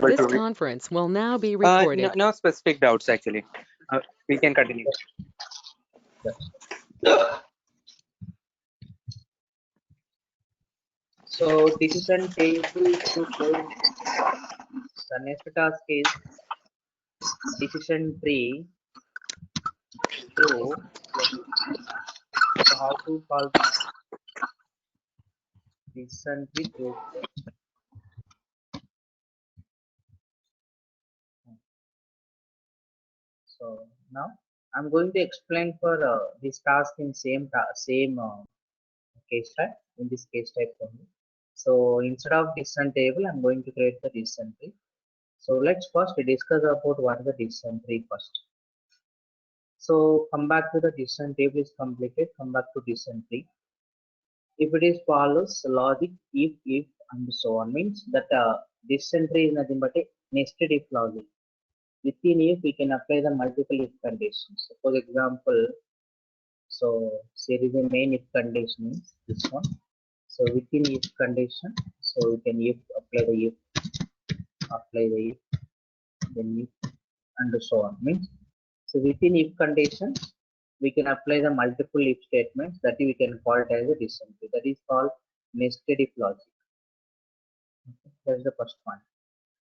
able to This read. conference will now be No, recorded. no specific doubts actually. We can continue. So decision table to show the next task is decision tree to show so how to call decision tree to. So now I'm going to explain for this task in same case type, in this case type only. So instead of decision table, I'm going to create the decision tree. So let's first discuss about what is the decision tree first. So come back to the decision table is completed. Come back to decision tree. If it is follows logic if and so on means that decision tree is nothing but a nested if logic. Within if we can apply the multiple if conditions. For example, so there is a main if condition is this one. So within if condition, so we can if apply the if, then if and so on means. So within if condition, we can apply the multiple if statements that we can call it as a decision tree. That is called nested if logic. Okay. That's the first point.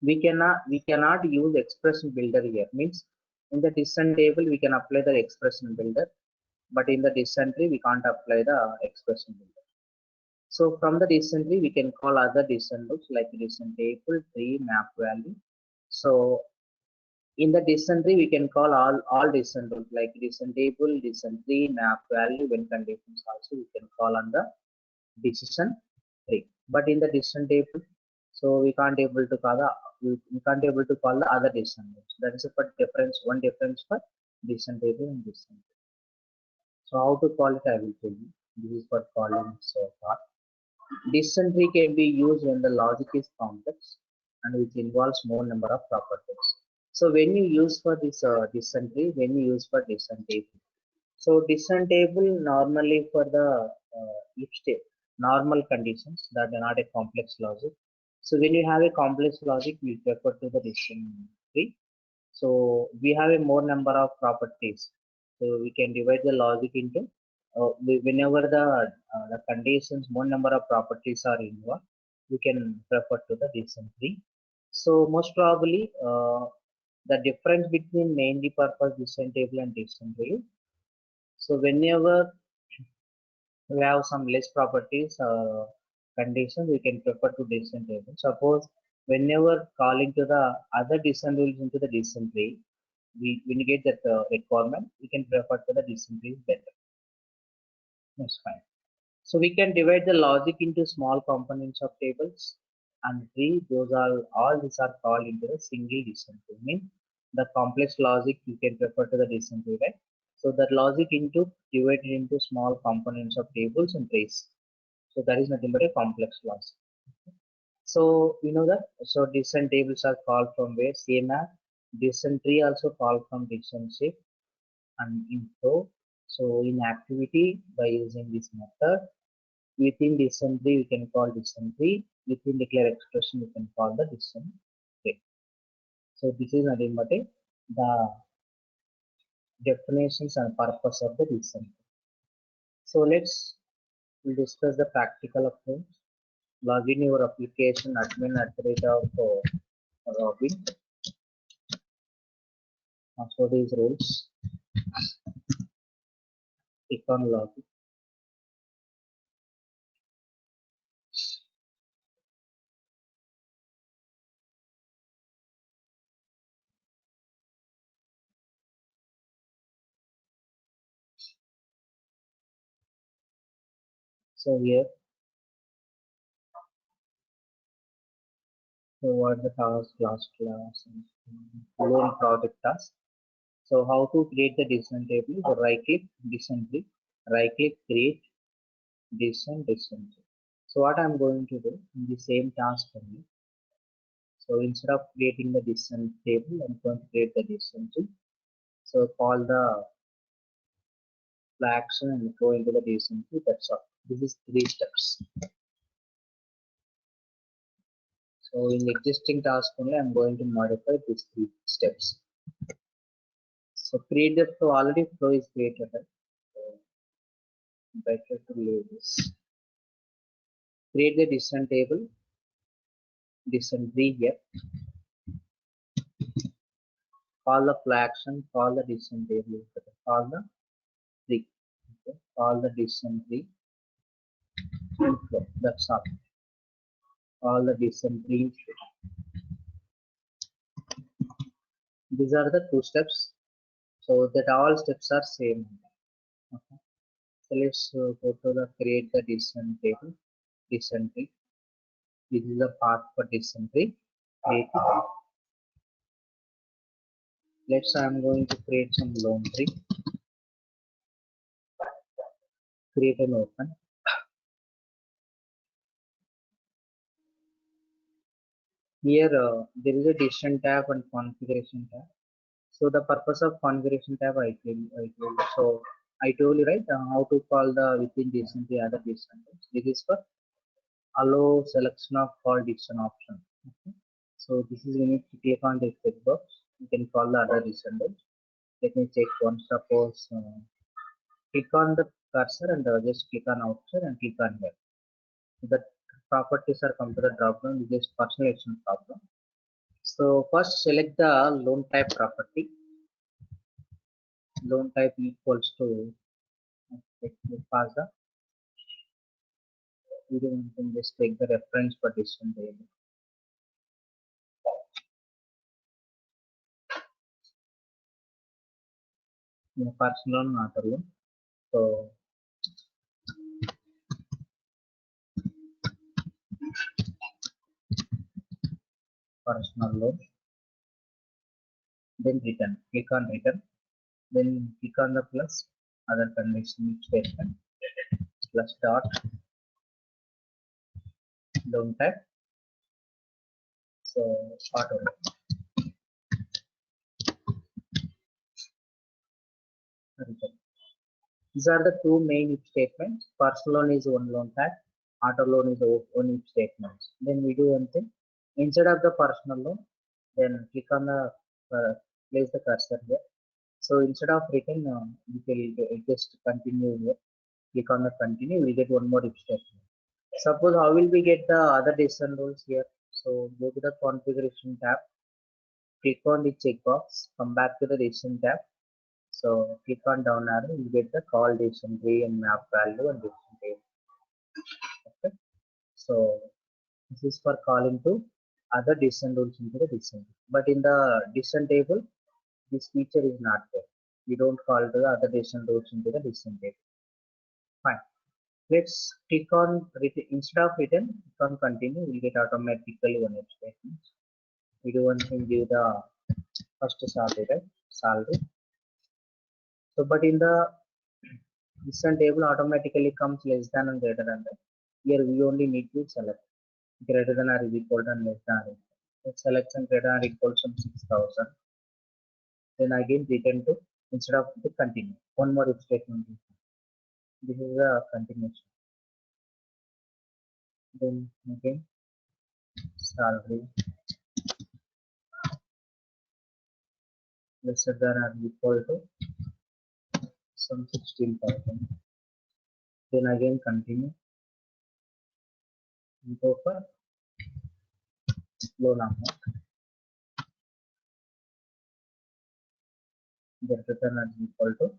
We cannot use expression builder here. Means in the decision table we can apply the expression builder, but in the decision tree we can't apply the expression builder. So from the decision tree we can call other decision rules like decision table, tree, map value. So in the decision tree we can call all decision rules like decision table, decision tree, map value, when conditions also we can call on the decision tree. But in the decision table, so we can't able to call we can't able to call the other decision rules. That is a difference, one difference for decision table and decision tree. So how to call it I will tell you. This is for calling so far. Decision tree can be used when the logic is complex and which involves more number of properties. So when you use for this decision tree, when you use for decision table. So decision table normally for the if state normal conditions that are not a complex logic. So when you have a complex logic, we refer to the decision tree. So we have a more number of properties. So we can divide the logic into whenever the conditions, more number of properties are involved, we can refer to the decision tree. So most probably the difference between mainly purpose decision table and decision tree. So whenever we have some less properties conditions, we can prefer to decision table. Suppose whenever calling to the other decision rules into the decision tree, we get that requirement, we can prefer to the decision tree better. That's fine. So we can divide the logic into small components of tables and tree. Those are all these are called into the single decision tree. Mean the complex logic you can refer to the decision tree, right? So that logic into divided into small components of tables and trees. So that is nothing but a complex logic. So you know that. So decision tables are called from where same as decision tree also called from decision shape and info. So in activity by using this method, within decision tree we can call decision tree. Within declare expression we can call the decision tree. So this is nothing but the definitions and purpose of the decision tree. So we'll discuss the practical approach. Log in your application admin at the rate of Robin. So these rules. Click on login. So here, so what the task, last class, loan project task. So how to create the decision table? So right click decision tree, right click create decision tree. So what I'm going to do in the same task only. So instead of creating the decision table, I'm going to create the decision tree. So call the action and go into the decision tree. That's all. This is 3 steps. So in existing task only, I'm going to modify these 3 steps. So create the flow, already flow is created, right? So better to leave this. Create the descent table, descent tree here. Call the flow action, call the descent table, call the tree, okay? Call the descent tree and flow. That's all. All the descent tree. These are the 2 steps, so that all steps are same. Okay. So let's go to the create the descent table, descent tree. This is the path for descent tree. Create it. Let's say I'm going to create some loan tree. Create an open. Here there is a decision tab and configuration tab. So the purpose of configuration tab I told you. So I told you, right, how to call the within decision tree other decision tabs. This is for allow selection of call decision option. Okay. So this is, we need to click on the checkbox. You can call the other decision tabs. Let me check one. Suppose click on the cursor and just click on outside and click on here. The properties are come to the drop down. This is personalization problem. So first select the loan type property. Loan type equals to pass the, we can just take the reference for this one. Personal loan, auto loan. So personal loan, then return. Click on return, then click on the plus other condition statement plus dot loan type. So auto loan. These are the 2 main if statements. Personal loan is one loan type, auto loan is one if statements. Then we do one thing. Instead of the personal loan, then click on the place the cursor here. So instead of written, you will just continue here. Click on the continue. We get one more if statement. Suppose how will we get the other decision rules here? So go to the configuration tab. Click on the checkbox. Come back to the decision tab. So click on down arrow, you get the call decision tree and map value and decision tree. Okay. So this is for calling to other decision rules into the decision tree. But in the decision table, this feature is not there. We don't call to the other decision rules into the decision table. Fine. Let's click on instead of written, click on continue. We get automatically one statement. We do one thing, give the first salary, right? Salary. So, but in the decision table automatically comes less than and greater than that. Here we only need to select greater than or is equal to and less than or equal. So selection greater than or equal to 6,000. Then again return to instead of the continue. One more if statement. This is a continuation. Then again salary lesser than or equal to some 16,000. Then again continue. We go for loan amount. Greater than or equal to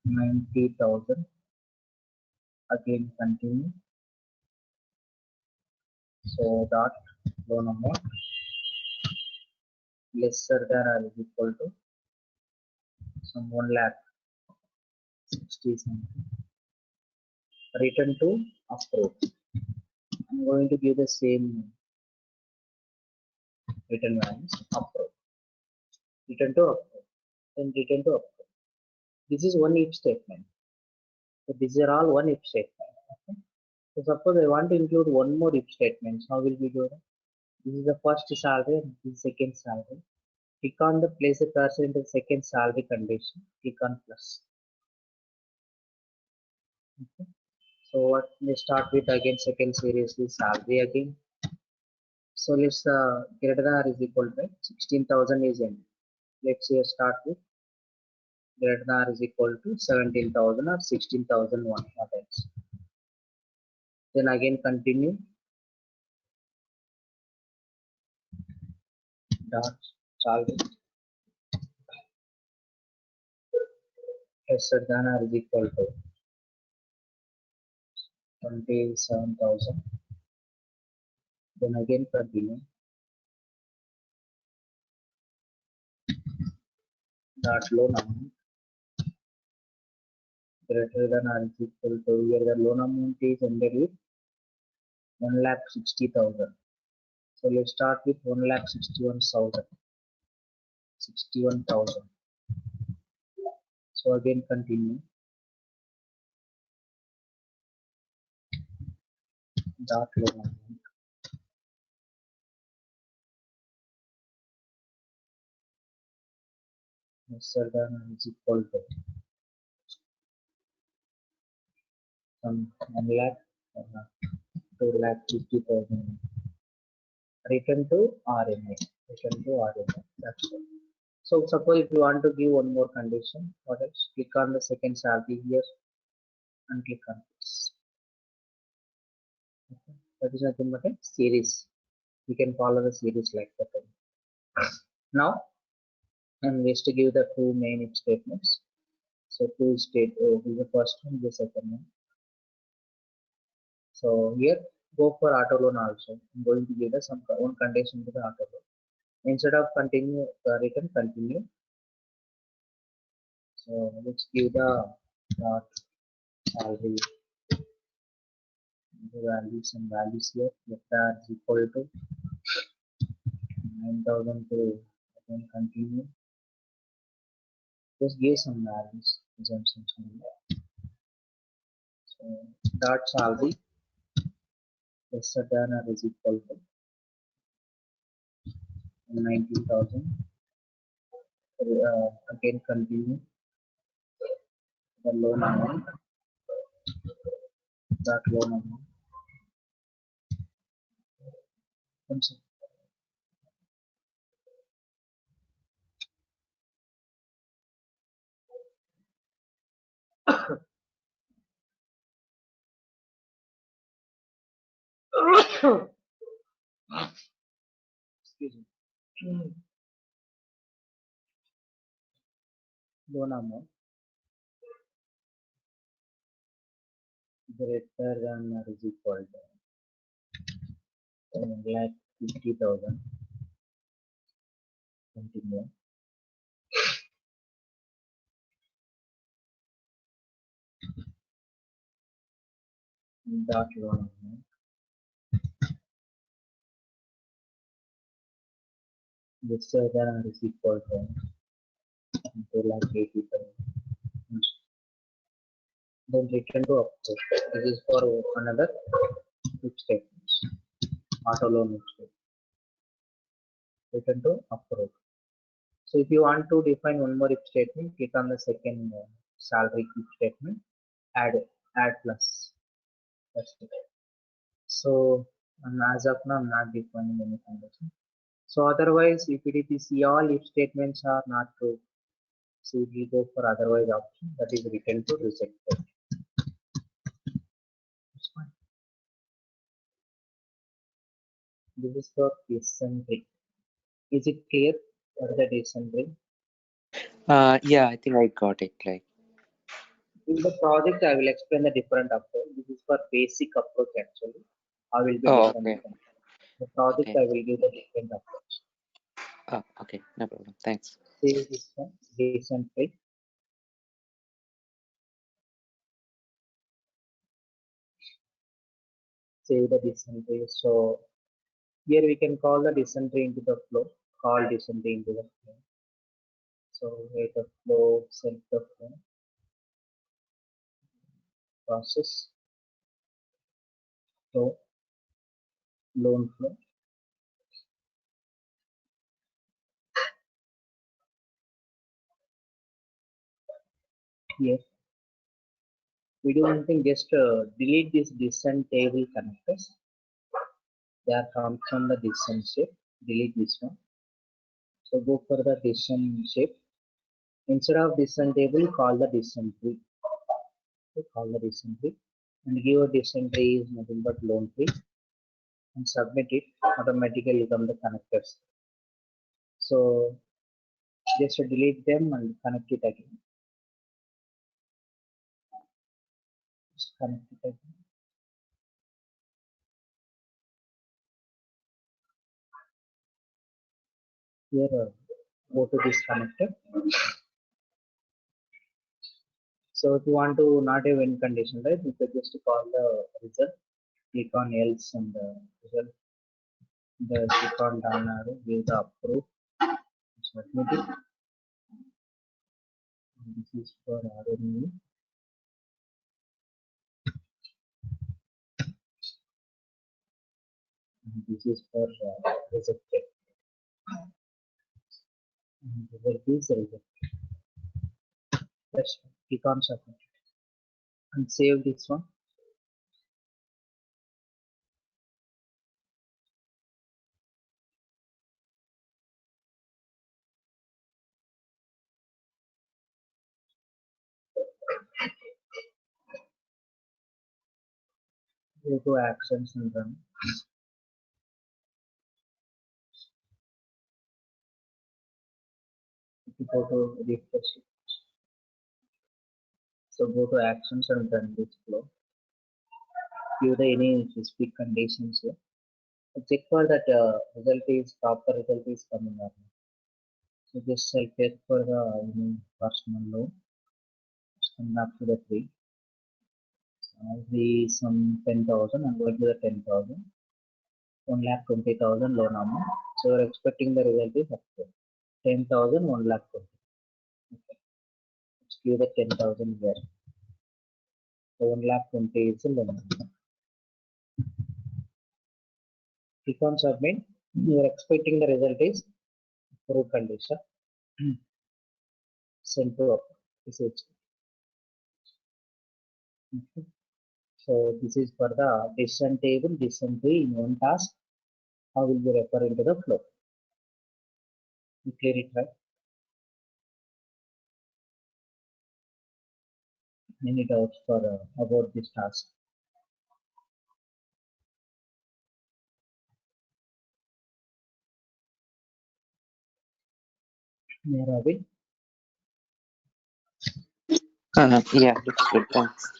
90,000. Again continue. So dot loan amount lesser than or equal to some 1 lakh 60 something. Return to approve. I'm going to give the same return values. Approve. Return to approve. Then return to approve. This is one if statement. So these are all one if statement. Okay? So suppose I want to include one more if statement. How will we do that? This is the first salary and this is second salary. Click on the place the cursor in the second salary condition. Click on plus. Okay. So So what we start with again second series is salary again. So let's greater than or is equal to 16,000 is in. Let's say start with greater than or is equal to 17,000 or 16,001 else. Then again continue dot salary lesser than or is equal to 27,000. Then again continue dot loan amount greater than or is equal to, here the loan amount is ended with 1,60,000. So let's start with 1,61,000. 61,000. So again continue dot loan amount lesser than or is equal to some 1 lakh, 2,50,000. Return to RMA. Return to RMA. That's it. So suppose if you want to give one more condition, what else? Click on the second salary here and click on this. Okay. That is nothing but a series. You can follow the series like that. Now I'm going to give the two main if statements. So two state the first one, the second one. So here go for auto loan also. I'm going to give the some one condition to the auto loan. Instead of continue return continue. So let's give the salary the values and values here. Vector is equal to 9,000 to again continue. Just give some values assumptions. So dot salary lesser than or is equal to 19,000. Again continue the loan amount. That loan amount. I'm sorry. Excuse me. Loan amount greater than or is equal to 1,50,000. Continue. Dot loan amount lesser than or is equal to 2,80,000. Then return to upload. This is for another if statements. Auto loan if statement. Return to upload. So if you want to define one more if statement, click on the second salary if statement. Add plus. That's it. So as of now, I'm not defining any condition. So otherwise, if it is all if statements are not true, so we go for otherwise option that is return to rejected. That's fine. This is for descending. Is it clear what the descending? Yeah, I think I got it. Like, In the project, I will explain the different approach. This is for basic approach actually. I will be oh, different. okay, The project okay. I will give the different approach. Oh, okay, no problem. Thanks. Save this one, descending. Save the descending. So here we can call the descending into the flow. Call descending into the flow. So wait the flow, set the flow, process, flow, loan flow. Here we do one thing, just delete this descent table connectors. They are come from the descent shape. Delete this one. So go for the descent shape. Instead of descent table, call the descent tree. So call the descent tree and give a descent tree is nothing but lone tree and submit it. Automatically come the connectors. So just delete them and connect it again. Just connect it again. Here, go to this connector. So if you want to not have any condition, right, you could just call the result, click on else and the result, the click on down arrow, give the approve, submit it. And this is for RME. And this is for rejected. And result is rejected. Let's click on submit and save this one. Go to actions and run. If you go to refresh it. So go to actions and run this flow. Give the any specific conditions here. Check for that result is proper result is coming up. So just check for the personal loan. Come back to the tree. The some 10,000. I'm going to the 10,000. 1,20,000 loan amount. So we're expecting the result is up to 10,000, 1,20,000. Okay. Let's give the 10,000 there. So 1,20,000 is the loan amount. Click on submit. You are expecting the result is approved condition. Send to message. Okay. So this is for the decision table, decision tree in one task. I will be referring to the flow. You clear it, right? Any doubts for about this task? Yeah, Ravi. Yeah, looks good. Thanks.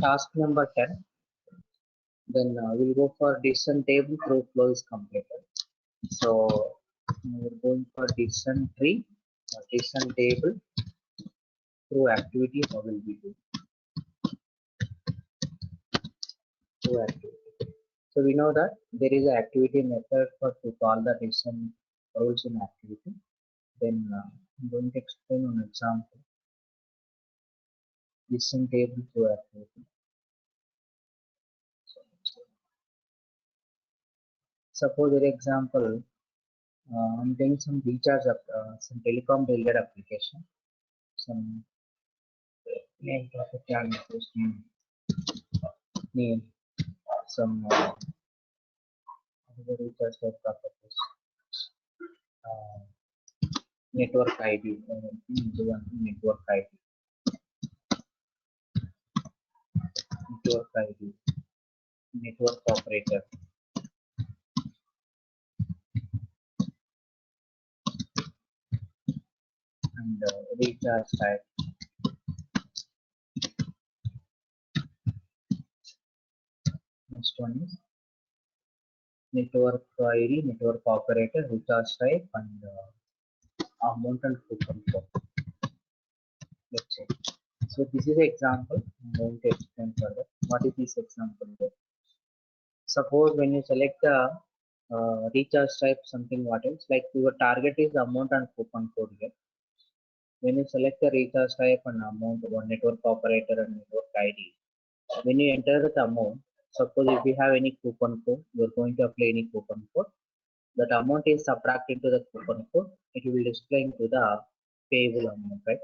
Task number 10. Then we'll go for decision table through flow is completed. So we're going for decision tree, decision table through activity. How will we do? Through activity. So we know that there is an activity method for to call the decision rules in activity. Then I'm going to explain an example. Decision table through activity. Suppose, for example, I'm doing some recharge of some telecom related application. Some name traffic channel name, some other recharge type properties. Network ID, network ID, network ID, network operator, and recharge type. Next one is network ID, network operator, recharge type, and amount and coupon code. Let's say. So this is an example. I'm going to explain further. What is this example? Suppose when you select the recharge type, something what else, like your target is amount and coupon code here. When you select the recharge type and amount, one network operator and network ID, when you enter that amount, suppose if you have any coupon code, you are going to apply any coupon code. That amount is subtracted to the coupon code. It will display into the payable amount, right?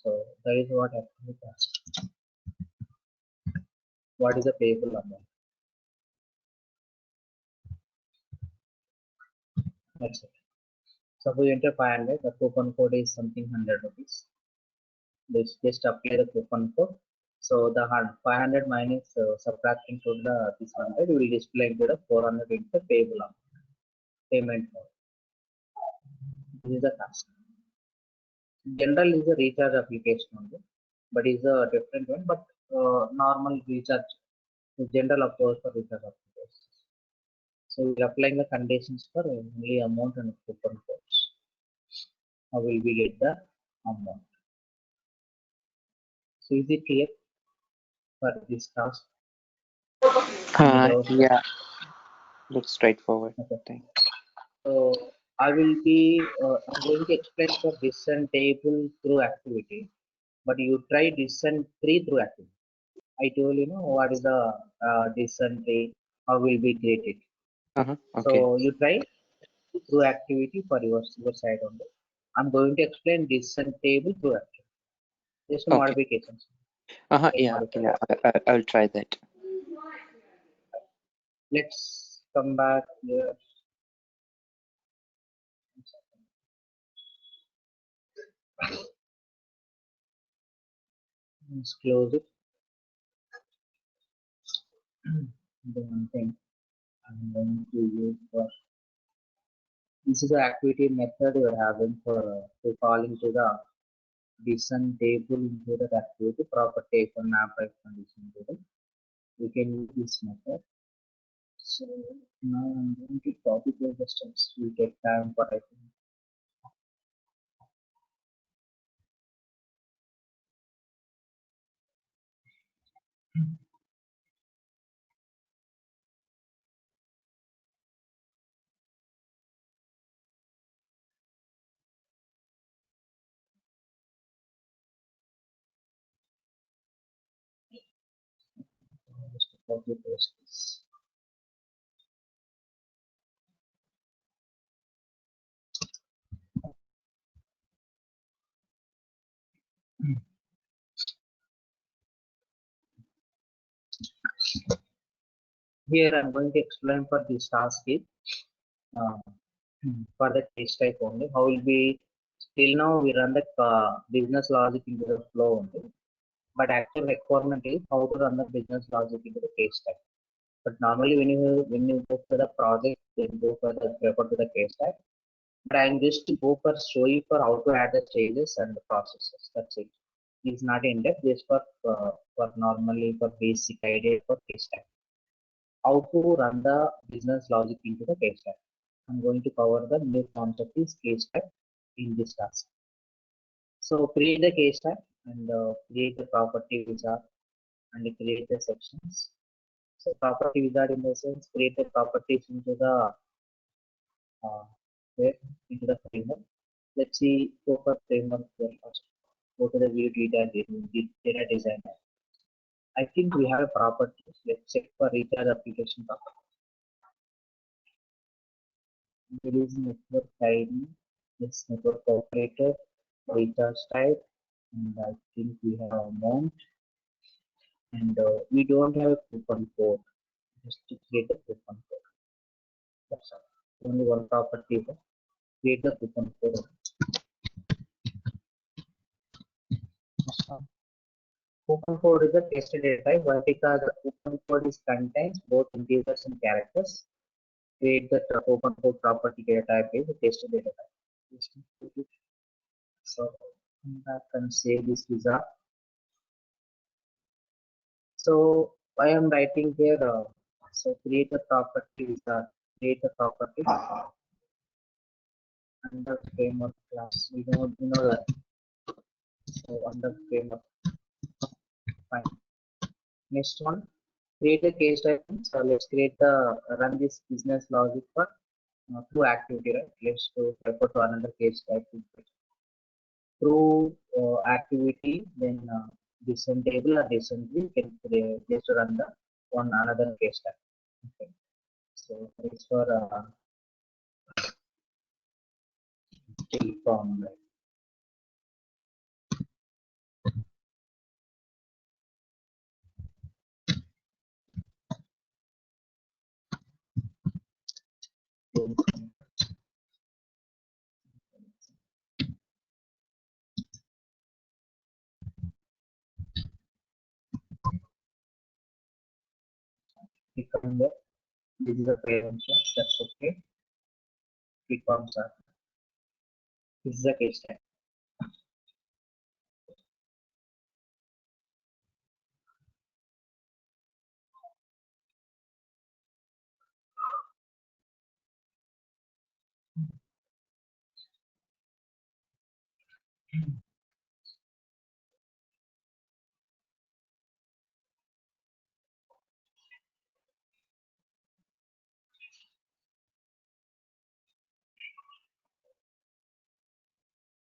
So that is what actually does. What is the payable amount? That's it. Suppose you enter 500, the coupon code is something 100 rupees. Let's just apply the coupon code. So the 500 minus subtracting to the this 100 will display into the 400 into the payable amount, payment mode. This is the task. General is a recharge application only, but is a different one. But normal recharge, general approach for recharge applications. So we are applying the conditions for only amount and coupon codes. How will we get the amount? So is it clear for this task? Yeah, looks straightforward. Okay. Thanks. So I will be I'm going to explain for descent table through activity, but you try descent tree through activity. I told you know what is the descent tree, how will we create it. Okay. So you try through activity for your side only. I'm going to explain descent table through activity. Just Okay. modifications. Yeah. I'll try that. Let's come back here. Let's close it. The one thing I'm going to use for this is the activity method we are having for to call into the descent table into the activity property for map type condition table. We can use this method. So now I'm going to copy the steps. We take time for I think. Just copy paste this. Here I'm going to explain for this task is uh, for the case type only. How will be till now we run the business logic into the flow only. But actual requirement is how to run the business logic into the case type. But normally when you go for the project, then go for the refer to the case type. But I'm just to go for show you for how to add the changes and the processes. That's it. It's not in depth. Just for normally for basic idea for case type. How to run the business logic into the case type. I'm going to cover the new concept is case type in this task. So create the case type and create the property wizard and create the sections. So property wizard in the sense create the properties into the uh, into the framework. Let's see go for framework first. Go to the view data design. I think we have a properties. Let's check for recharge application property. There is network ID, this network operator, recharge type, and I think we have amount, and we don't have a coupon code. Just to create a coupon code. That's all. Only one property. Create the coupon code. Coupon code is a tested data type. Why? Because the coupon code is contains both integers and characters. Create the coupon code property data type is a tested data type. So come back and save this wizard. So I am writing here. So create a property wizard. Create a property under framework class. We know that. So under framework. Fine. Next one. Create a case diagram. So let's create the run this business logic for through activity, right? Let's go refer to another case type. Through activity, then descent table or descent tree can create just run the one another case type. Okay. So it's for from Click on the this is a parent, that's okay. Click on start. This is a case type.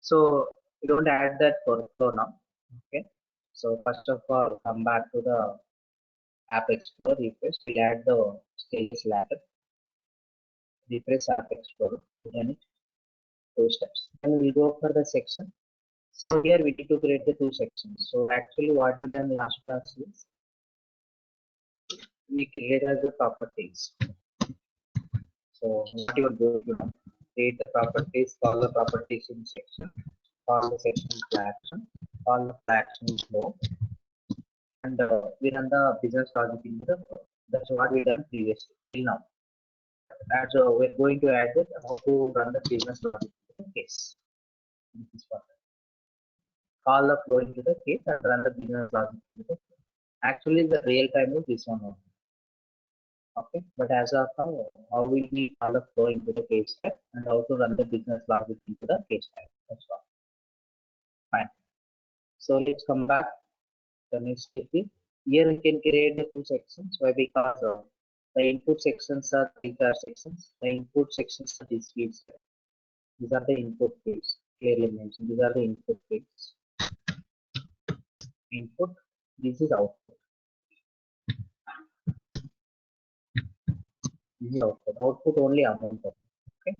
So you don't add that workflow now. Okay. So first of all, come back to the App Explorer, refresh, we'll add the stages ladder, refresh App Explorer, then it two steps. Then we'll go for the section. So here we need to create the two sections. So actually what we done last class is we created the properties. So what you are going to do, create the properties, call the properties in section, call the section action, call the action flow, and we run the business logic in the that's what we done previously till now. And so we're going to add it how to run the business logic in the case. This is what call the flow into the case and run the business logic into the case. Actually the real time is this one only. Okay, but as of now, how we need call the flow into the case type and how to run the business logic into the case type. That's all. Fine. So let's come back the next step. Here we can create the two sections. Why? Because the input sections are these are sections. The input sections are these fields. These are the input fields. Clearly mentioned. These are the input fields. Input. This is output. This is output. Output only amount. Okay.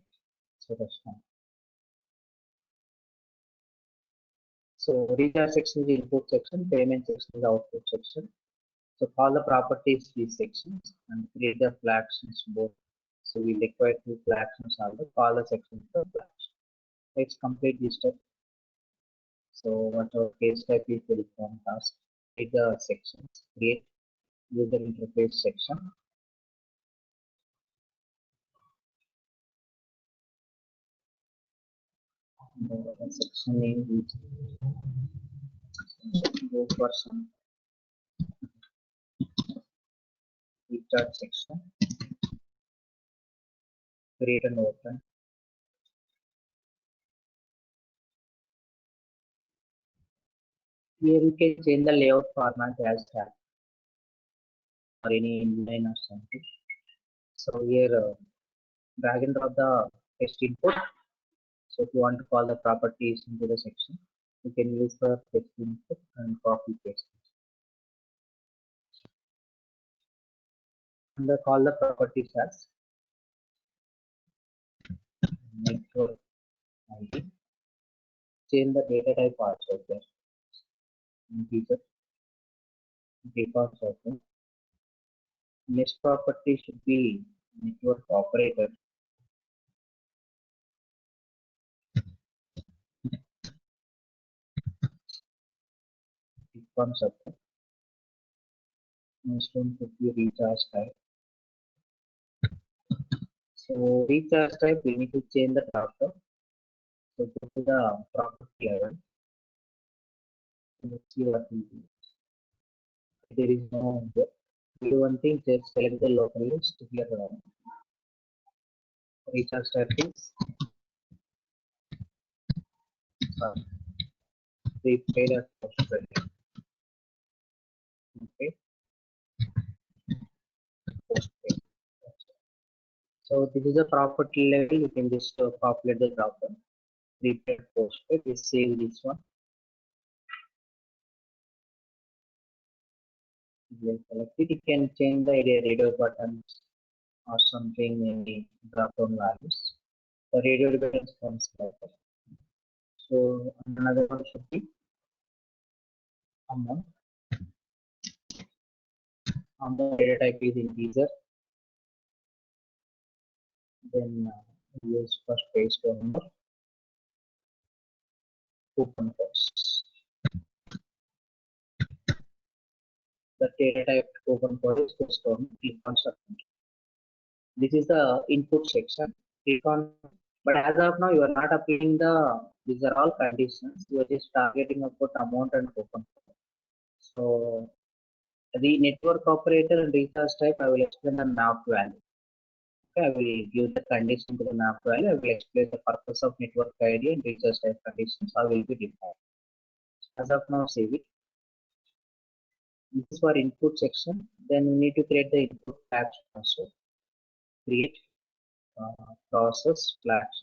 So that's fine. So recharge section is the input section. Payment section is the output section. So call the properties these sections and create the flags both. So we require two flags also. Call the section for flags. Let's complete this step. So what our case type is the form task. Create the sections. Create user interface section. The section name is go for some recharge section. Create an open. Here you can change the layout format as tab or any inline or something. So here drag and drop the text input. So if you want to call the properties into the section, you can use the text input and copy paste. And call the properties as network ID. Change the data type also there. Integer, default also. Next property should be network operator. Default also. Next one should be recharge type. So recharge type we need to change the dropdown. So go to the property level. Let's see what we do. There is no we do one thing, just select the local list here. Recharge type is prepaid or postpaid. Okay, postpaid. So this is a property level. You can just populate the dropdown. Prepaid, postpaid. We save this one. You select it. You can change the radio buttons or something in the drop-down values. The radio buttons comes later. So another one should be amount. Amount data type is integer. Then use first page owner coupon codes. The data type coupon code is based on click on submit. This is the input section. Click on, but as of now, you are not applying these are all conditions. You are just targeting about amount and coupon code. So the network operator and recharge type, I will explain the map value. Okay, I will give the condition to the map value. I will explain the purpose of network ID and recharge type conditions. I will be defined. As of now, save it. This is for input section. Then we need to create the input flags also. Create process flags.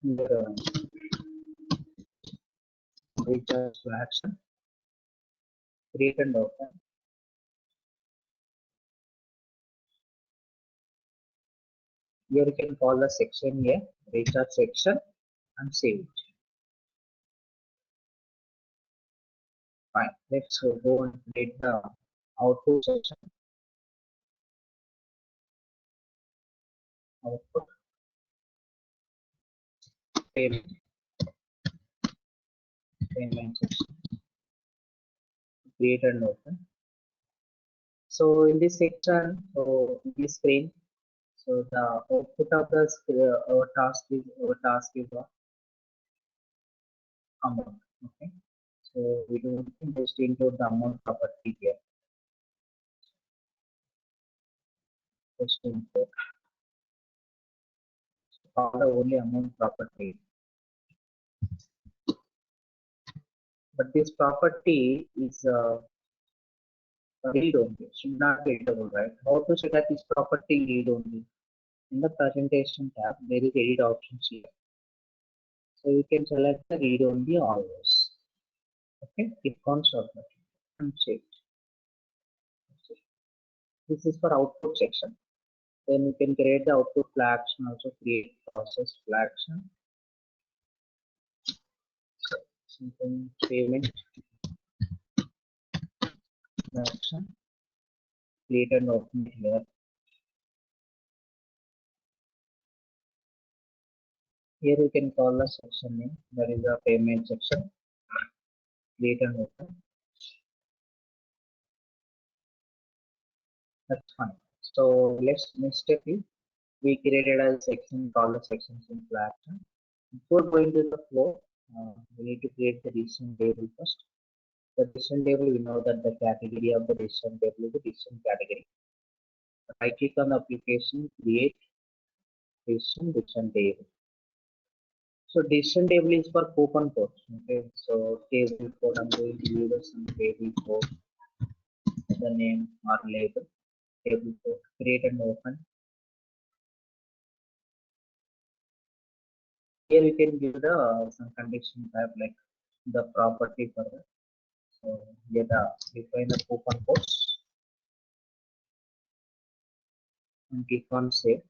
The recharge flags. Create and open. Here you can call the section here recharge section and save it. Fine. Let's go and create the output section. Output payment section. Create and open. So in this section, so in this screen, so the output of the our task is amount. Okay. So we do just include the amount property here. Just import all the only amount property. But this property is read only, should not be editable, right? How to set up this property read only? In the presentation tab, there is edit options here. So you can select the read only always. Okay, click on submit and save. This is for output section. Then you can create the output flags and also create process flags. Something payment action. Create and open it here. Here you can call the section name, that is the payment section. Create and open. That's fine. So let's next step is we created a section called the section simple action. Before going to the flow, we need to create the decision table first. The decision table, we know that the category of the decision table is the decision category. Right click on the application, create decision table. So decision table is for coupon codes. Okay, so table code, I'm going to use some table code, the name or label, table code, create and open. Here you can give the some condition type like the property for that. So here define the coupon codes and click on save.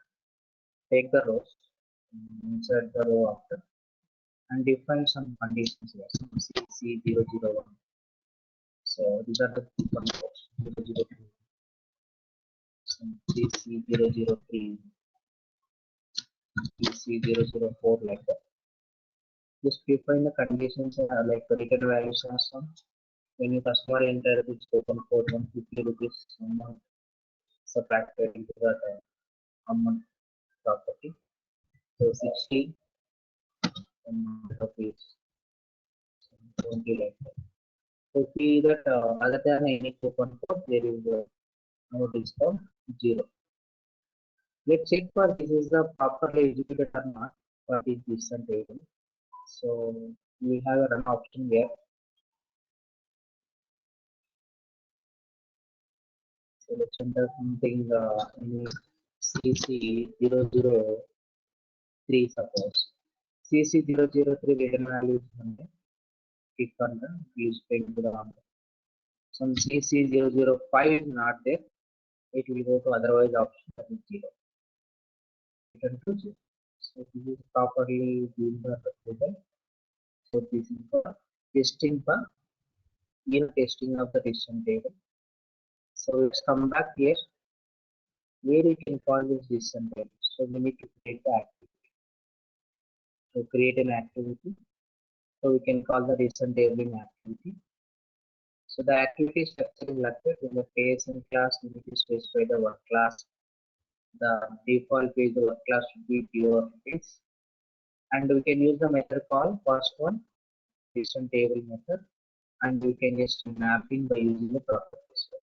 Take the rows, insert the row after, and define some conditions here. Some CC001. So these are the coupon codes 003. Some CC003, CC004 like that. Just define the conditions like the return values are some. When your customer enter this coupon code 150 rupees amount subtracted into that amount property. So 60 rupees, 20 like that. So see that other than any coupon code, there is no discount, zero. Let's check for this is the properly executed or not for this decision table. So we have a run option here. So let's enter something in CC003 suppose. CC003 return value is 100. Click on the use pen to the number. Some CC005 is not there. It will go to otherwise option that is 0. Return to 0. So this is properly given the result. So this is for testing of the decision table. So let's come back here where we can call this decision table. So we need to create the activity. So create an activity. So we can call the decision table in activity. So the activity structure is like that. In the PSN class, we need to specify the work class. The default page, the work class should be pure page. And we can use the method called first one, decision table method. And we can just mapping by using the property set.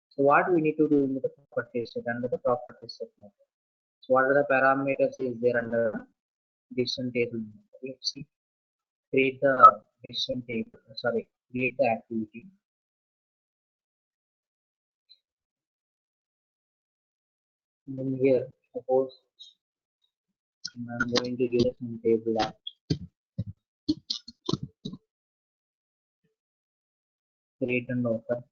So what we need to do in the property set under the property set method. So what are the parameters is there under the decision table method? Let's see. Create the decision table. Sorry, create the activity. And then here, suppose I'm going to give some table app. Create and open.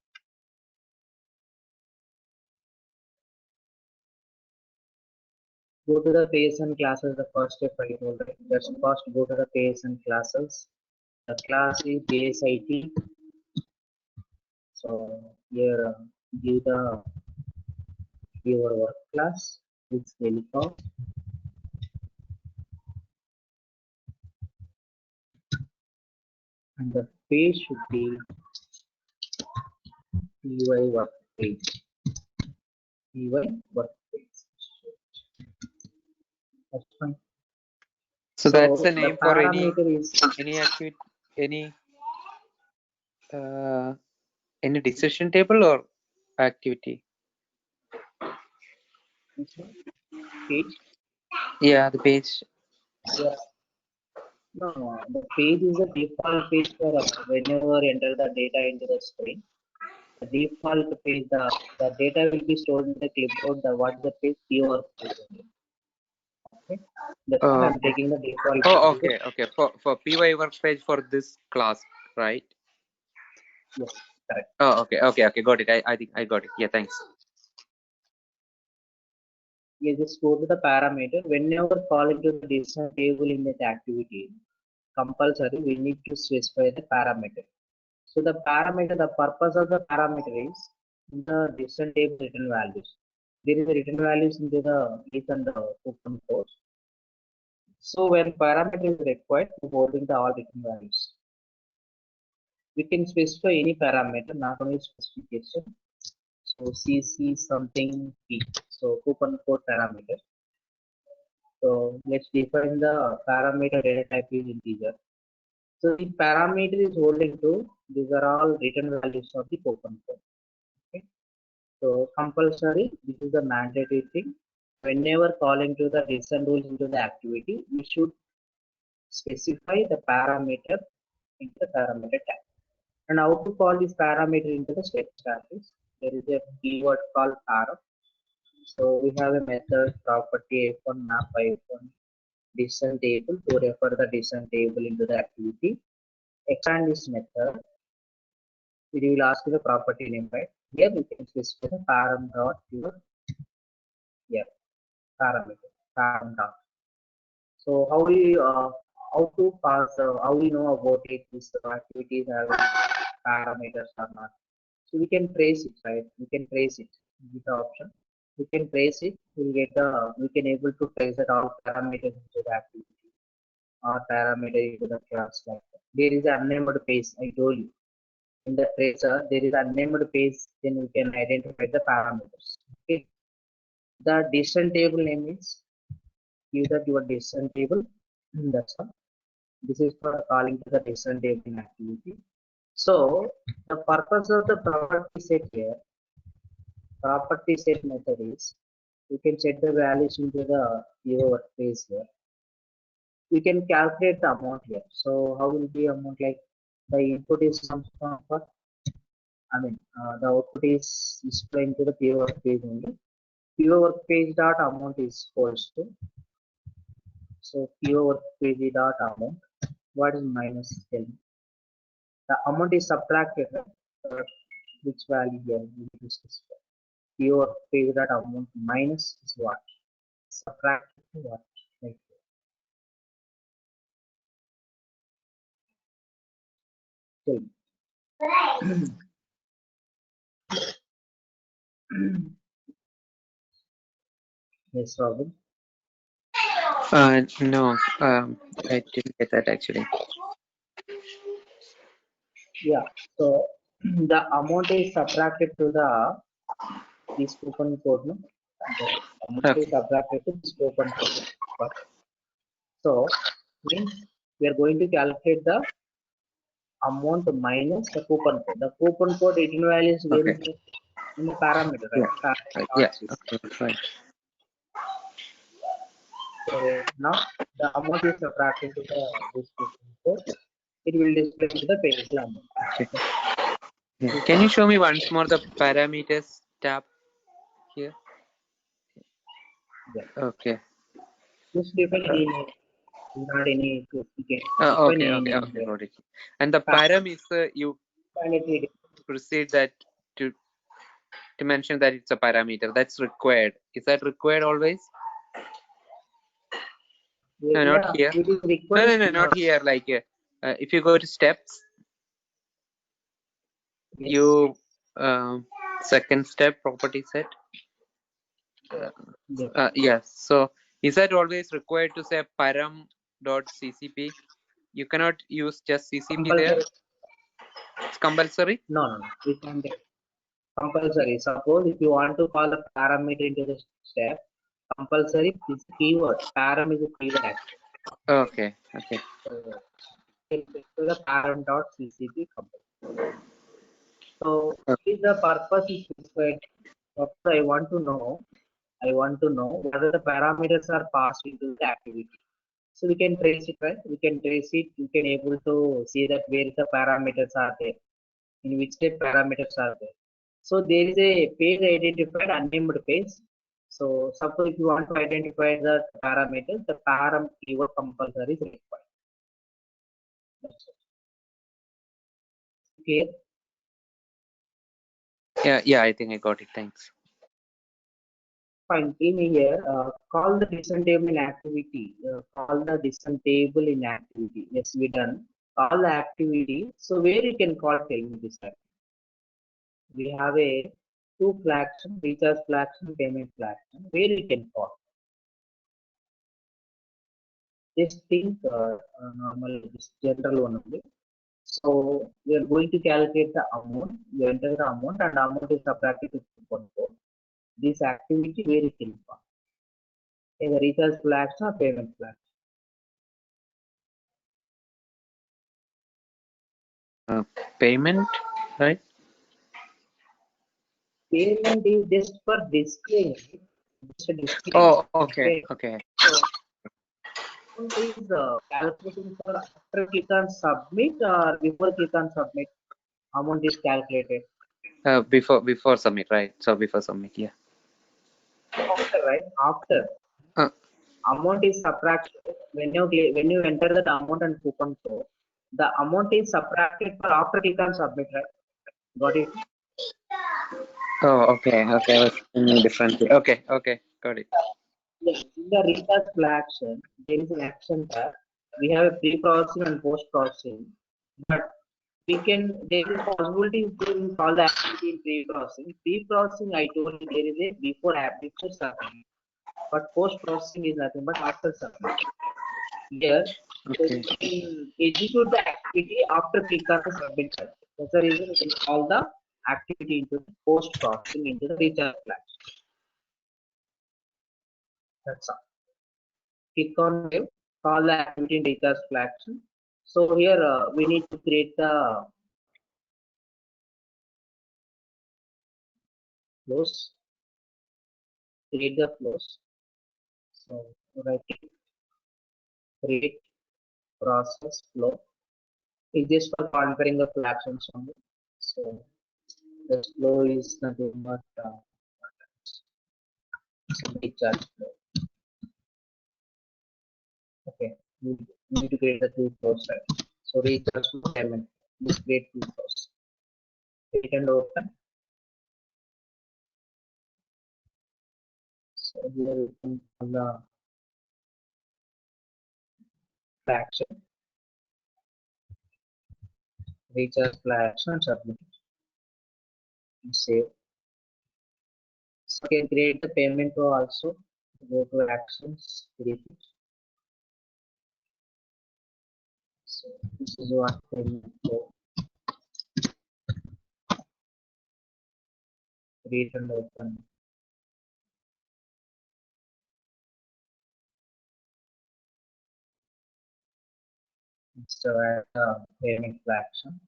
Go to the PSN classes, the first step I told, right? Just first go to the PSN classes. The class is base IT. So here give the your work class with telecom, and the page should be PY work page. PY work page. That's fine. So that's the the name for parameter is any activity, any decision table or activity. page. Yeah, the page. Yeah. No, the page is the default page for whenever enter the data into the screen. The default page, the data will be stored in the clipboard. The what the page your page only. Okay, that's why I'm Okay. taking the default Oh, page. okay. For PY work page for this class, right? Yes, correct. Oh, okay. Got it. I think I got it. Yeah, thanks. You just go to the parameter. Whenever call into the decision table in that activity, compulsory we need to specify the parameter. So the parameter, the purpose of the parameter is in the decision table written values. There is a written values into the is and the open source. So when parameter is required to holding the all written values, we can specify any parameter, not only specification. So CC something P. So coupon code parameter. So let's define the parameter data type is integer. So the parameter is holding to these are all written values of the coupon code. Okay. So compulsory, this is the mandatory thing. Whenever calling to the listen rules into the activity, we should specify the parameter into the parameter tag. And how to call this parameter into the state status? There is a keyword called para. So we have a method property f1 map f1 decision table to refer the decision table into the activity. Expand this method. We will ask the property name, right? Here we can specify the param dot your parameter param dot. So how to pass how we know about it this activities have parameters or not. So we can trace it, right? We can trace it with the option. We can trace it. We'll get the we can able to trace that all parameters into the activity or parameter into the class. Like that. There is an unnamed page. I told you in the tracer there is an unnamed page. Then we can identify the parameters. Okay. The decision table name is give that your decision table. That's all. This is for calling to the decision table activity. So the purpose of the property set here, property set method is you can set the values into the your workspace here. We can calculate the amount here. So how will be amount like the input is some sort of the output is displaying to the pure workspace only. Pure workspace dot amount is equals to so pure workspace dot amount. What is minus? Tell me. The amount is subtracted. Right? Which value here we need to specify. Pure page that amount minus is what? Subtract to what? Like tell me. Yes, Robin. No, I didn't get that actually. Yeah. So the amount is subtracted to this coupon code. No? The amount is Okay. subtracted to this coupon code. But, so means we are going to calculate the amount minus the coupon code. The coupon code eigenvalue is where Okay. is it? In the parameter, Yeah. right? Yeah. Dot Okay. Fine. So now the amount is subtracted to the this coupon code. It will display to the payable amount. Okay. Okay. Yeah. This Can you one. show me once more the parameters tab here? Yeah. Okay. Just define any name. Not any duplicate. Define Okay. any Okay. name Okay. here. Got it. And the param is you Finally, proceed that to mention that it's a parameter that's required. Is that required always? No, not yeah, here. it is No, required. no, no, not here. Like if you go to steps, Yes. you second step property set. Yes. Yes. So is that always required to say param.ccp? You cannot use just ccp there. Compulsory. It's compulsory. No. We can't get compulsory. Suppose if you want to call a parameter into the step, compulsory is keyword. Param is a keyword actually. Okay. Okay. So it is the param.ccp compulsory. So what is the purpose is required. What I want to know. I want to know whether the parameters are passed into the activity. So we can trace it, right? We can trace it. We can able to see that where the parameters are there, in which step parameters are there. So there is a page identified unnamed page. So suppose if you want to identify the parameters, the param keyword compulsory is required. That's it. Clear? Yeah. Yeah. I think I got it. Thanks. Fine. In here, call the descent table in activity. Call the descent table in activity. Yes, we done. Call the activity. So where you can call, tell me this time. We have a two flags, recharge flags and payment flags. Where you can call. Just think normal, this general one only. So we are going to calculate the amount. You enter the amount and amount is subtracted to coupon code. This activity where you can call. Either recharge flags or payment flags. Payment, right? Payment is just for display. Just a display. Oh, okay. Okay. So amount is calculating for after click on submit or before click on submit. Amount is calculated. Before submit, right? So before submit, yeah. After, right? After. Uh, Amount is subtracted when you enter that amount and coupon code. The amount is subtracted for after click on submit, right? Got it? oh, okay. Okay. I was thinking differently. Okay. Okay. Got it. Yes. In the recharge flow action, there is an action tab. We have a pre-processing and post-processing, but we can there is a possibility to call the activity in pre-processing. Pre-processing, I told you there is a before submit, but post-processing is nothing but after submit. Here, so Okay. we can execute the activity after click on the submit button. That's the reason we can call the activity into the post processing into the recharge flag. That's all. Click on save, call the activity in recharge flag. So here we need to create the flows, create the flows. So right click, create process flow. It's just for configuring the actions only. So the flow is nothing but recharge flow. Okay, we need to create the two flows, right? So recharge flow payment. Let's create two flows. Create and open. So here we can call the action, recharge flow action and submit. And save. So you can create the payment flow also. Go to actions, create it. So this is what payment flow. Create and open. So add payment flow action.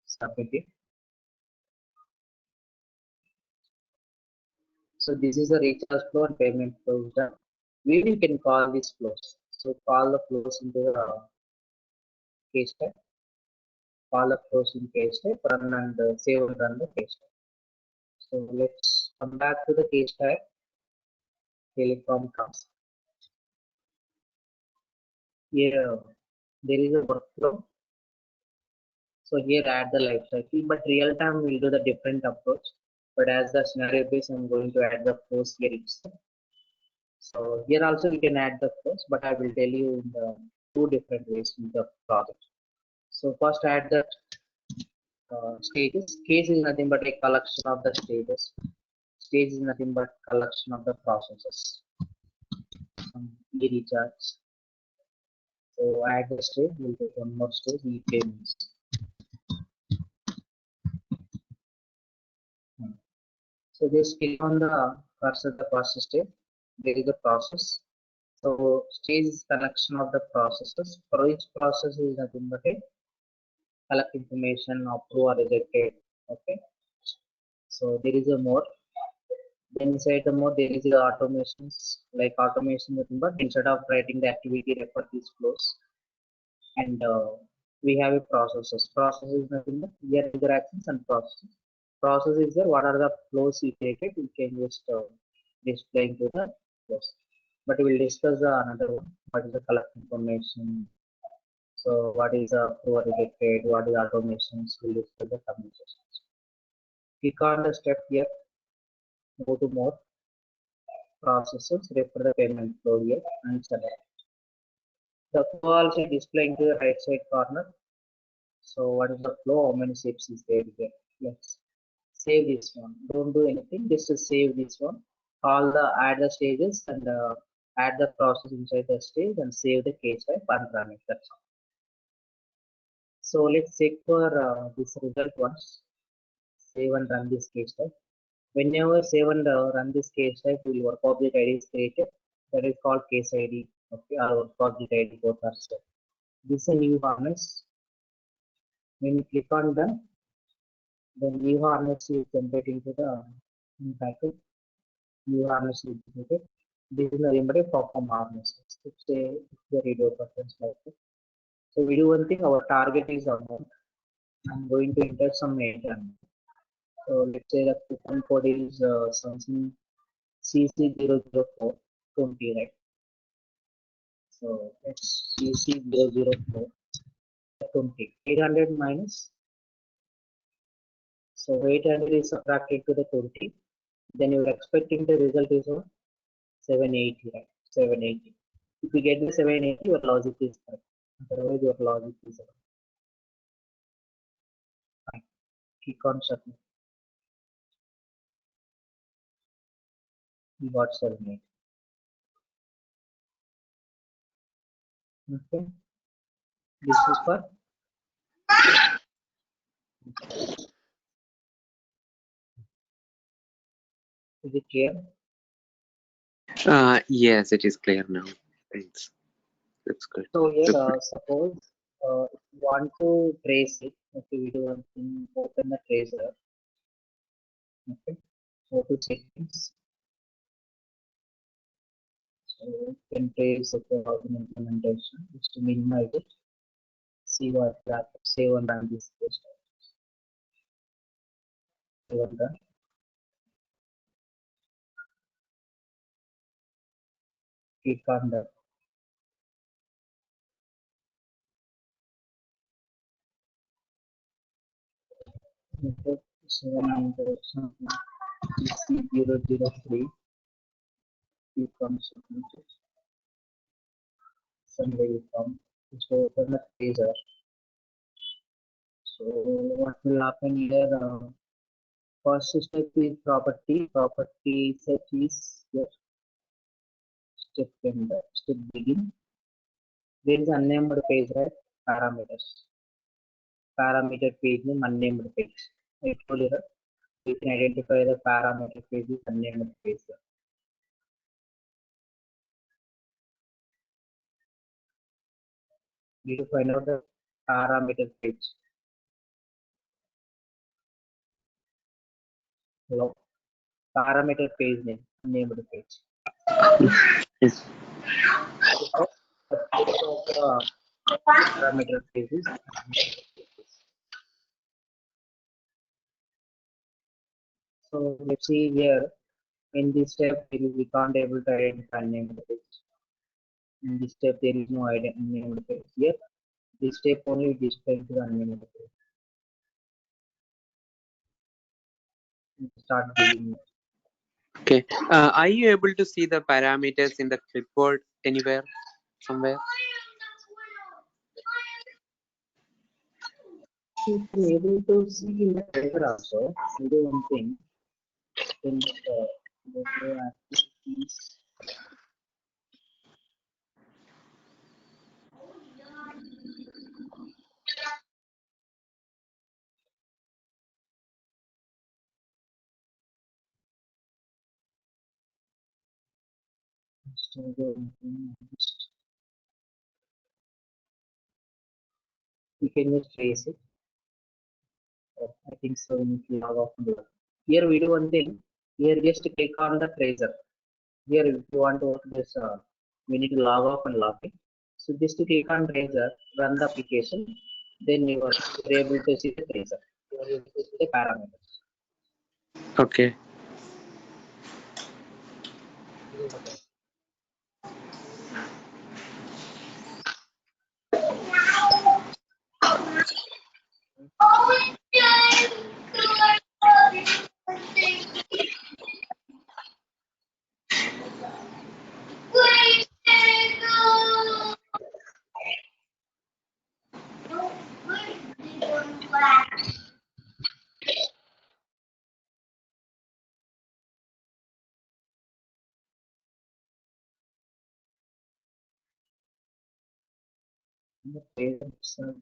Submit it. So this is a recharge flow and payment flow done. We can call these flows. So call the flows into the case type. Call the flows in case type, run and save and run the case type. So let's come back to the case type, telecom task. Here there is a workflow. So here add the life cycle, but real time we'll do the different approach. But as the scenario base, I'm going to add the flows here itself. So here also we can add the flows, but I will tell you in the two different ways in the project. So first add the stages. Case is nothing but a collection of the stages. Stage is nothing but collection of the processes. E-recharge. So add the stage, we'll take one more stage, e-payments. So just click on the cursor, the process stage. There is a process. So stage is collection of the processes. For each process is nothing but a collect information, approve or rejected. Okay. So there is a more. Then inside the mode there is the automations, like automation nothing but instead of writing the activity record these flows. And we have a processes. Process is nothing but here interactions and processes. Process is there. What are the flows you created? You can just display into the flows. But we will discuss another one. What is the collect information? So what is the approve rejected? What is automations? We will discuss the communications. Click on the step here. Go to more processes. Refer the payment flow here and select. The flow also displaying to the right side corner. So what is the flow? How many steps is there? Let's save this one. Don't do anything. Just to save this one. All the add the stages and add the process inside the stage and save the case type and run it. That's all. So let's check for this result once. Save and run this case type. Whenever save and run this case type, your object ID is created. That is called case ID. Okay, or object ID both are set. This is a new harness. When you click on done, the new harness is generated into the package. New harness is generated. This is nothing but a perform harness. It's the radio buttons like that. So we do one thing. Our target is amount. I'm going to enter some data. So let's say the coupon code is something CC00420, right? So it's CC00420. 800 minus. So 800 is subtracted to the 20. Then you're expecting the result is 780, right? 780. If you get the 780, your logic is correct. Otherwise, your logic is wrong. Fine. Click on submit. You got 780. Okay. This is for. Is it clear? Yes, it is clear now. Thanks. That's good. So here, suppose if you want to trace it, okay, we do one thing, open the tracer. Okay, go to settings. So you can trace the routing implementation, just to minimize it. See what that save and run this case. Save and run. Click on the network 79003. Click on submit. Somebody come. Just open the tracer. So what will happen here? first step is property set is your step in the step begin. There is unnamed page, right? Parameter page name unnamed page. I told you that you can identify the parameter page is unnamed page. You need to find out the parameter page. Hello. Parameter page name unnamed page. Yes. Parameter page is so let's see here in this step we can't able to identify unnamed page. In this step there is no unnamed page. Here this step only displays the unnamed page. Start digging. Okay. Are you able to see the parameters in the clipboard anywhere, somewhere? You can able to see in the tracer also. We do one thing in the activities. So you can just trace it. I think so. We need to log off and log. Here we do one thing. Here just click on the tracer. Here if you want to work this, we need to log off and log in. So just to click on tracer, run the application. Then you are able to see the tracer. You are able to see the parameters. Okay. The tracer itself.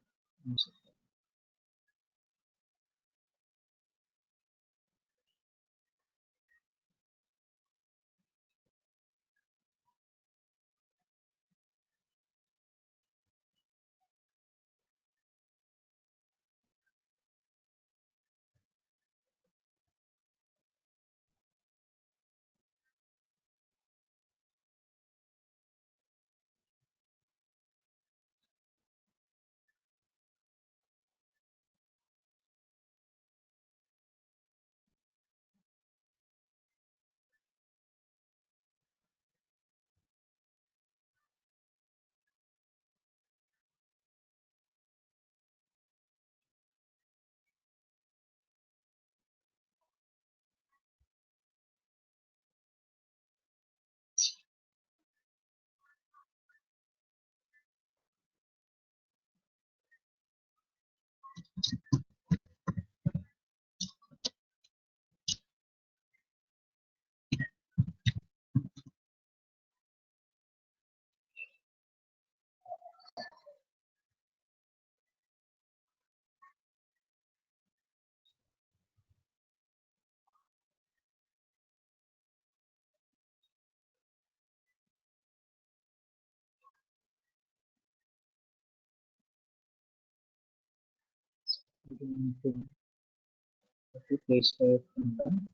Place type and then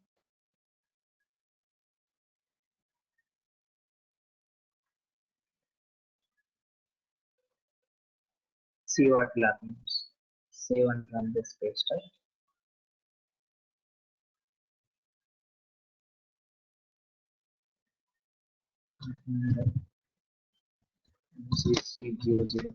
see what happens. Save and run this page type. And this is C002.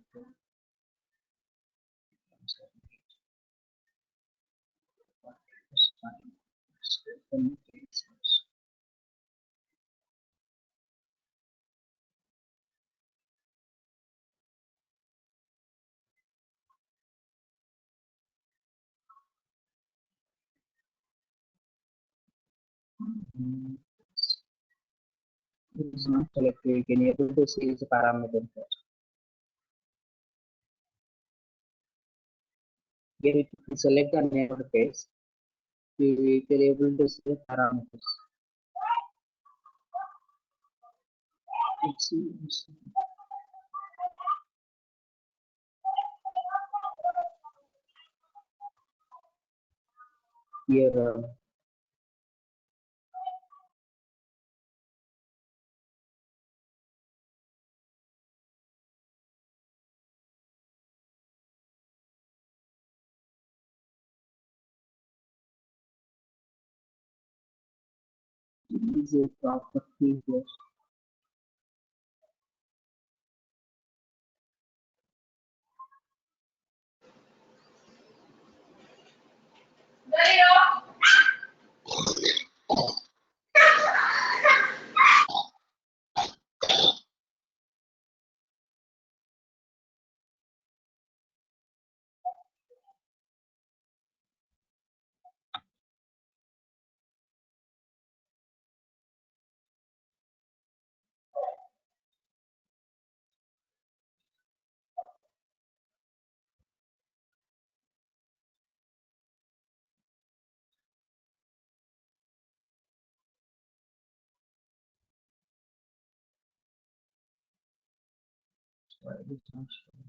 It is not selected. You can able to see the parameter here. Here if you select the name of the page, you can able to see the parameters. Let's see. Here is a property here. Why it is not showing?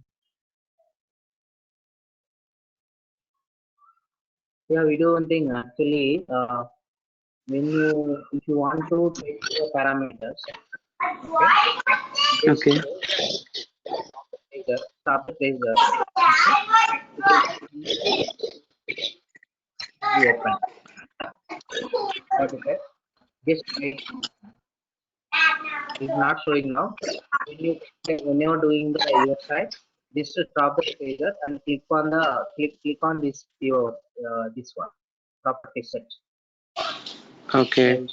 Yeah, we do one thing actually. When you if you want to take the parameters, Okay. Stop the tracer. You open. Okay. Just wait. It's not showing now. When you are doing the your side, just to stop the tracer and click on the click on this your this one property set. Okay.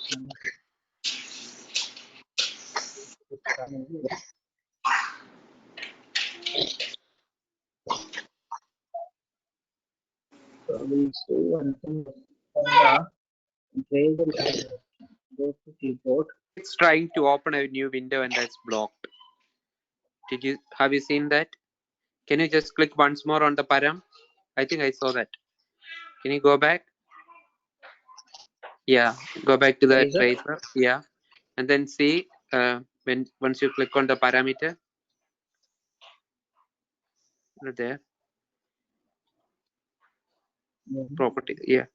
So we'll see one thing on the tracer. Go to keyboard. It's trying to open a new window and that's blocked. Have you seen that? Can you just click once more on the param? I think I saw that. Can you go back? Yeah, go back to the tracer. Yeah, and then see once you click on the parameter. Right there. Property. Yeah.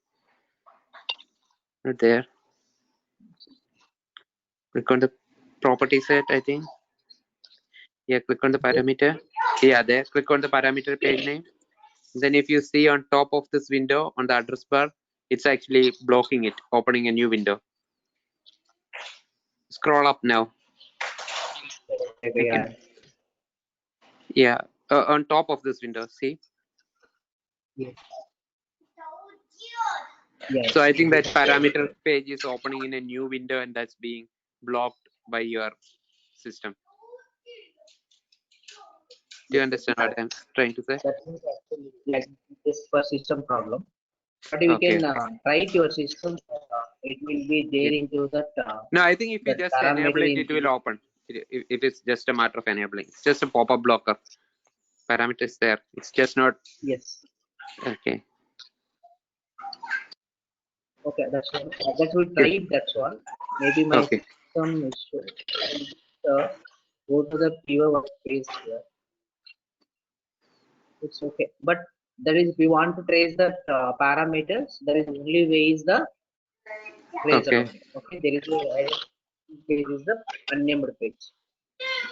Right there. Click on the property set, I think. Yeah, click on the parameter. Yeah, there. Click on the parameter page name. Then if you see on top of this window on the address bar, it's actually blocking it, opening a new window. Scroll up now. Yeah, on top of this window, see? Yes. So I think that parameter page is opening in a new window and that's being blocked by your system. Do you understand what I'm trying to say? That is actually like this for system problem. But you can try it your system. It will be there into that. No, I think if you just enable it, it will open. It is just a matter of enabling. It's just a pop-up blocker. Parameter is there. It's just not. Yes. Okay. Okay, that's one. That will try it. That's one. Maybe my system is go to the pure workspace here. It's okay, but there is if you want to trace the parameters, there is only way is the tracer. Okay, there is a page is the unnamed page.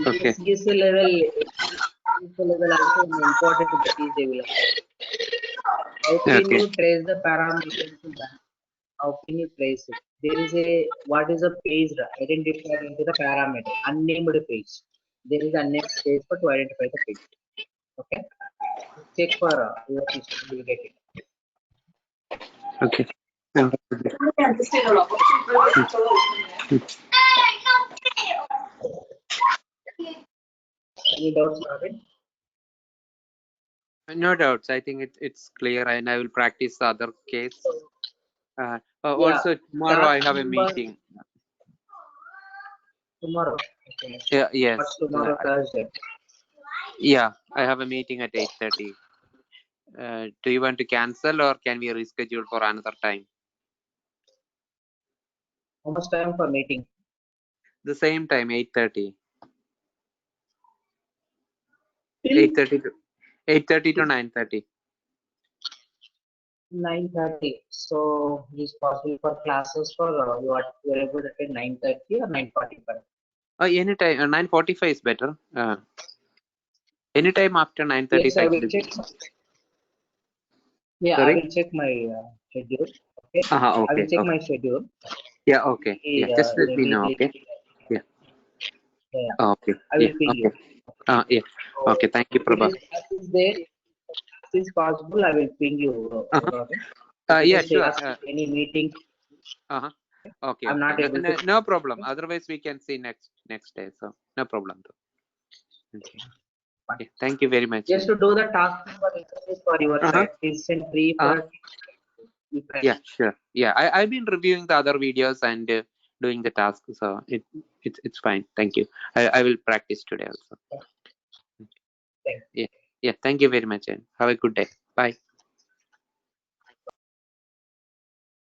Okay. CSA level also important that is they will. How can you trace the parameters to that? How can you trace it? There is a what is a page identified into the parameter unnamed page. There is unnamed page for to identify the page. Okay, check for your system, you will get it. Okay. Any doubts, Robin? No doubts. I think it's clear, and I will practice the other case. Yeah, Also, tomorrow I task have a number meeting. tomorrow. Okay. Yeah, yes. What's tomorrow, Thursday? Yeah, I have a meeting at 8:30. Do you want to cancel or can we reschedule for another time? How much time for meeting? The same time, 8:30. Till 8:30 to 9:30. 9:30. So it is possible for classes for what you are able to attend 9:30 or 9:45. Anytime. 9:45 is better. Anytime after 9:30 Yes, is I will actually check. good. Yeah, I Sorry? will check my schedule. Okay, I will Okay. check Okay. my schedule. Yeah. Okay. Yeah. Just let me know. Immediately. Okay. Yeah. Yeah, Okay. I will Yeah. ping Okay. you. Yeah. So Okay. Thank you, if it Prabha. is as is there, as is possible, I will ping you. Robin. If it Yeah. is Sure. last any meeting, Okay. I'm Okay. not able to. No problem. Otherwise, we can see next day. So no problem. Okay. Fine. Yeah. Thank you very much. Just to do the task number interface for your side, please send free for Yeah. Sure. Yeah. I've been reviewing the other videos and doing the task, so it's fine. Thank you. I will practice today also. Thank you. Yeah. Yeah. Thank you very much and have a good day. Bye.